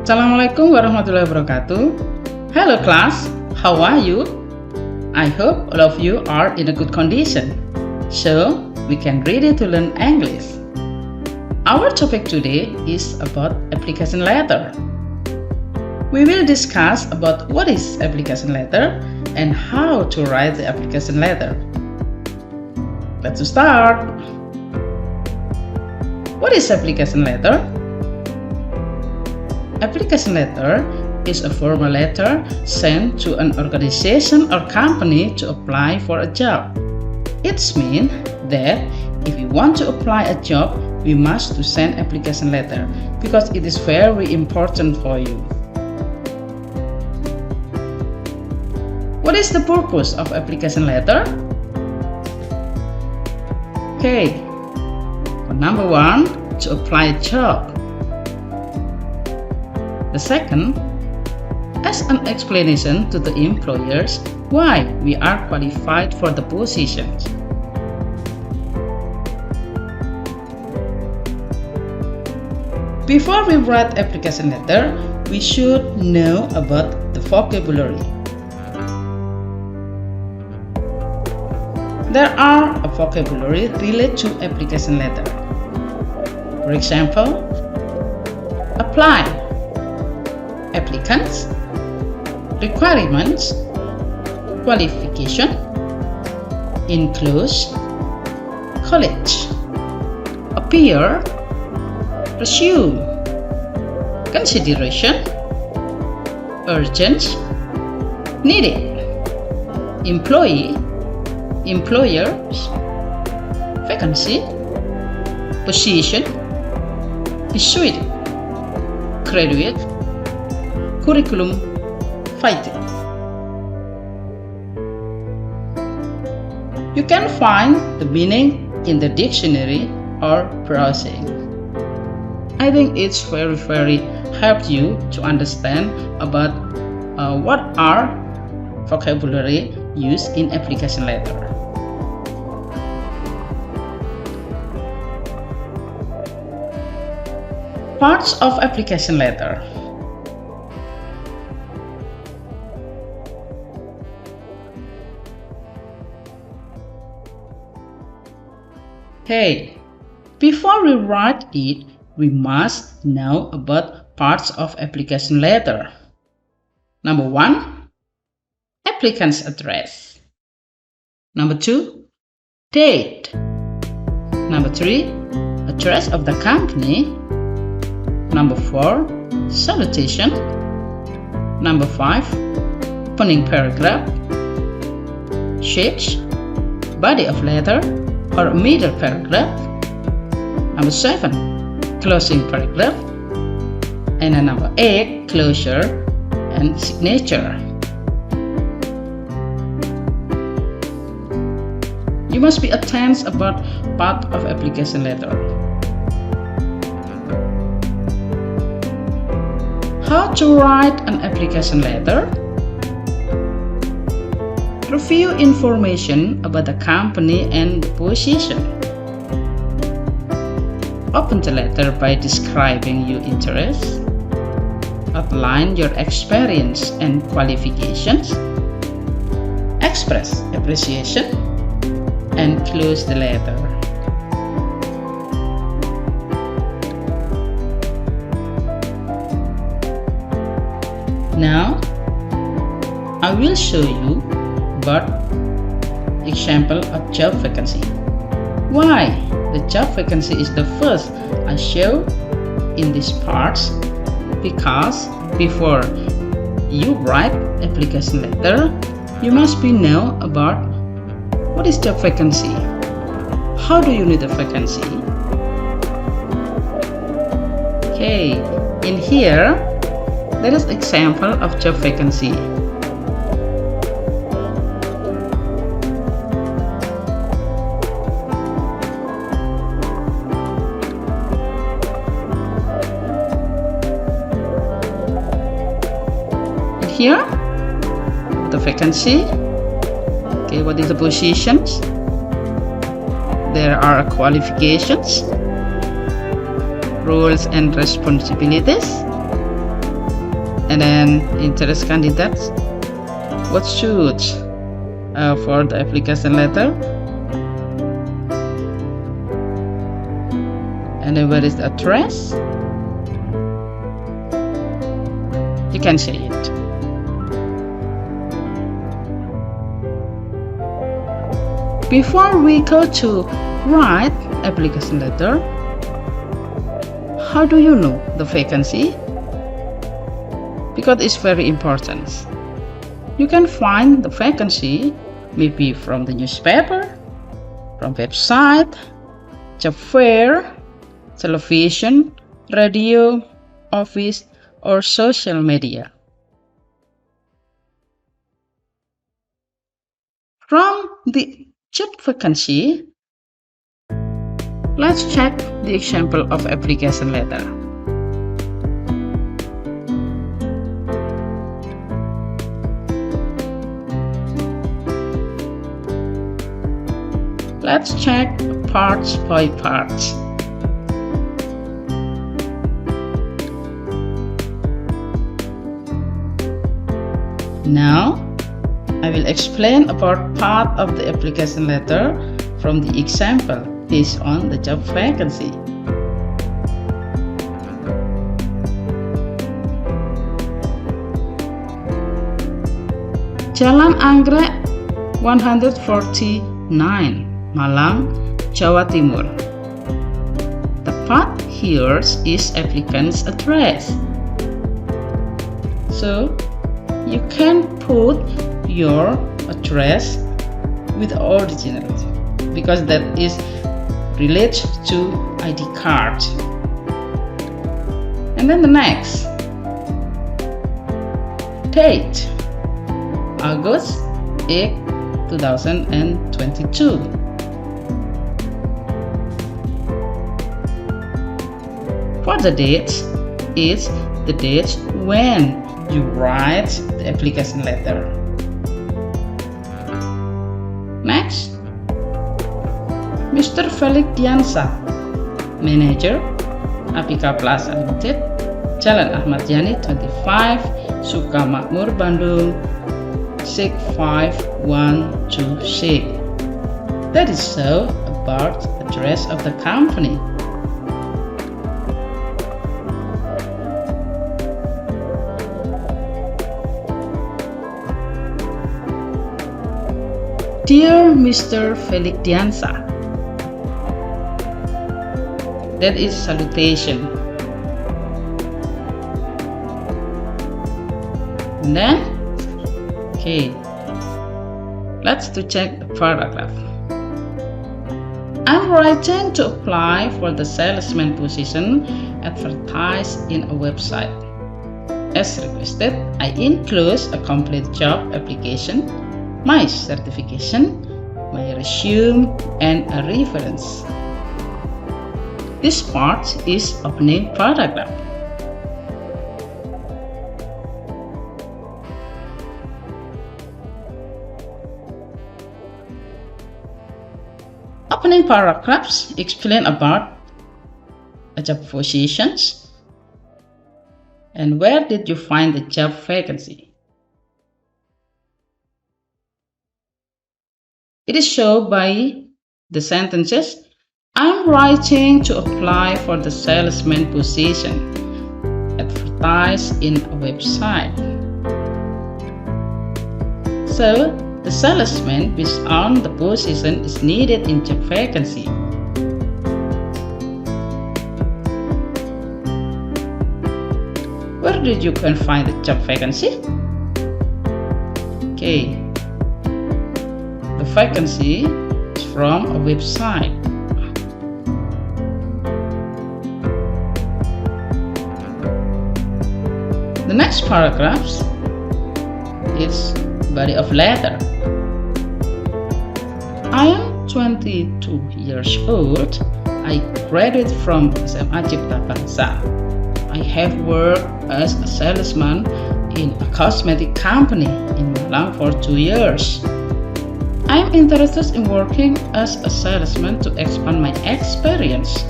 Assalamualaikum warahmatullahi wabarakatuh. Hello class, how are you? I hope all of you are in a good condition, so we can ready to learn English. Our topic today is about application letter. We will discuss about what is application letter and how to write the application letter. Let's start. What is application letter? Application letter is a formal letter sent to an organization or company to apply for a job. It means that if you want to apply a job, we must to send application letter because it is very important for you. What is the purpose of application letter? Okay, number one, to apply a job. The second, as an explanation to the employers why we are qualified for the positions. Before we write application letter, we should know about the vocabulary. There are a vocabulary related to application letter. For example, apply, applicants, requirements, qualification, includes, college, appear, resume, consideration, urgent, needed, employee, employers, vacancy, position, issued, graduate, curriculum vitae. You can find the meaning in the dictionary or browsing. I think it's very help you to understand about what are vocabulary used in application letter. Parts of application letter. Okay, before we write it, we must know about parts of application letter. Number one, applicant's address. Number two, date. Number three, address of the company. Number four, salutation. Number five, opening paragraph. Six, body of letter or middle paragraph. Number seven, closing paragraph. And number 8, closure and signature. You must be attentive about part of application letter. How to write an application letter? Review information about the company and the position. Open the letter by describing your interests. Outline your experience and qualifications. Express appreciation and close the letter. Now, I will show you about example of job vacancy. Why the job vacancy is the first I show in these parts? Because before you write application letter, you must be know about what is job vacancy. How do you need a vacancy? Okay, in here there is example of job vacancy. Here, the vacancy. Okay, what is the positions? There are qualifications, roles and responsibilities, And then interest candidates, what should for the application letter, and then where is the address, you can say it. Before we go to write application letter, how do you know the vacancy? Because it's very important. You can find the vacancy maybe from the newspaper, from website, job fair, television, radio, office, or social media. From the job vacancy, let's check the example of application letter. Let's check parts by parts. Now, I will explain about part of the application letter from the example based on the job vacancy. Jalan Anggrek 149, Malang, Jawa Timur. The part here is applicant's address. So, you can put your address with the original because that is related to ID card. And then the next date, August 8, 2022. For the dates is the date when you write the application letter. Next, Mr. Felix Diansa, Manager, Apika Plaza Limited, Jalan Ahmad Yani 25, Sukamakmur, Bandung 6512C. That is so about the address of the company. Dear Mr. Felix Diansa, that is salutation. And then, okay, let's to check the paragraph. I'm writing to apply for the salesman position advertised in a website. As requested, I enclose a complete job application, my certification, my resume, and a reference. This part is opening paragraph. Opening paragraphs explain about a job positions and where did you find the job vacancy. It is shown by the sentences, I'm writing to apply for the salesman position advertised in a website. So, the salesman based on the position is needed in job vacancy. Where did you can find the job vacancy? Okay. The vacancy is from a website. The next paragraph is body of letter. I am 22 years old. I graduated from SMA Cipta Bangsa. I have worked as a salesman in a cosmetic company in Malang for 2 years. I am interested in working as a salesman to expand my experience.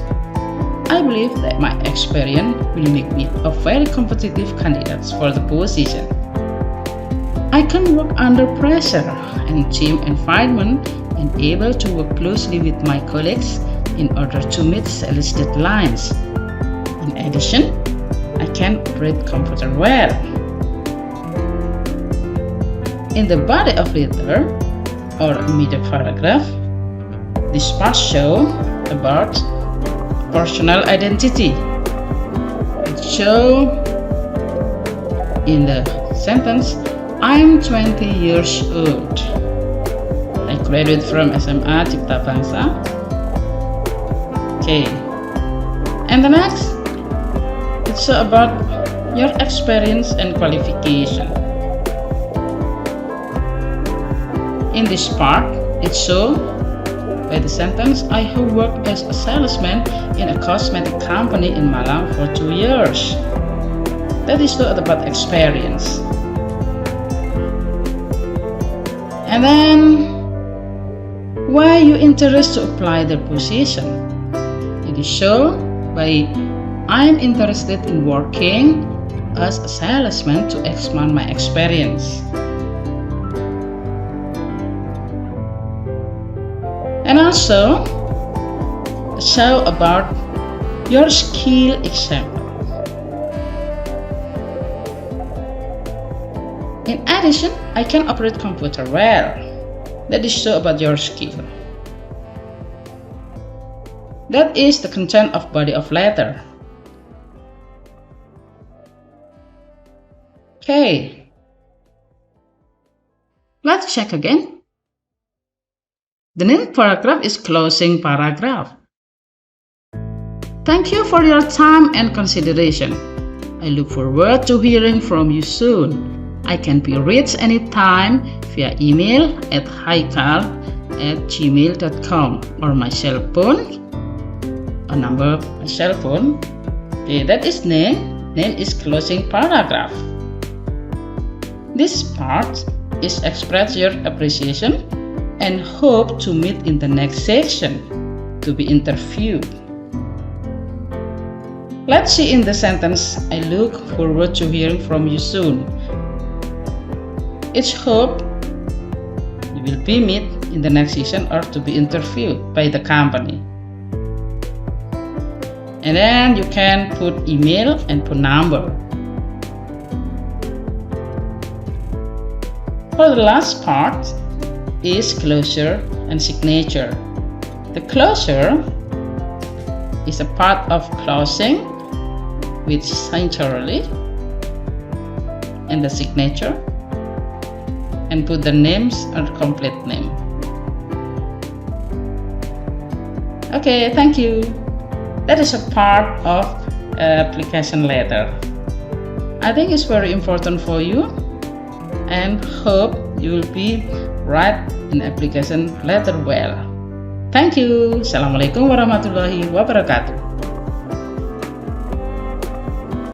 I believe that my experience will make me a very competitive candidate for the position. I can work under pressure and team environment and able to work closely with my colleagues in order to meet sales deadlines. In addition, I can operate computer well. In the body of letter or middle paragraph, this part shows about personal identity. It shows in the sentence, I'm 20 years old. I graduated from SMA Cipta Bangsa. Okay. And the next, it's about your experience and qualification. In this part, it shows by the sentence, I have worked as a salesman in a cosmetic company in Malang for 2 years. That is all about experience. And then, why you interested to apply the position? It is shown by I'm interested in working as a salesman to expand my experience. And also, show about your skill example. In addition, I can operate computer well. That is show about your skill. That is the content of body of letter. Okay. Let's check again. The next paragraph is closing paragraph. Thank you for your time and consideration. I look forward to hearing from you soon. I can be reached anytime via email at haikal@gmail.com or my cell phone. A number of my cell phone. Okay, that is name. Name is closing paragraph. This part is express your appreciation and hope to meet in the next section to be interviewed. Let's see in the sentence, I look forward to hearing from you soon. It's hope you will be met in the next season or to be interviewed by the company. And then you can put email and put number. For the last part is closure and signature. The closure is a part of closing with sincerely and the signature and put the names or complete name. Okay, thank you. That is a part of application letter. I think it's very important for you and hope you will be write an application letter well. Thank you. Assalamualaikum warahmatullahi wabarakatuh.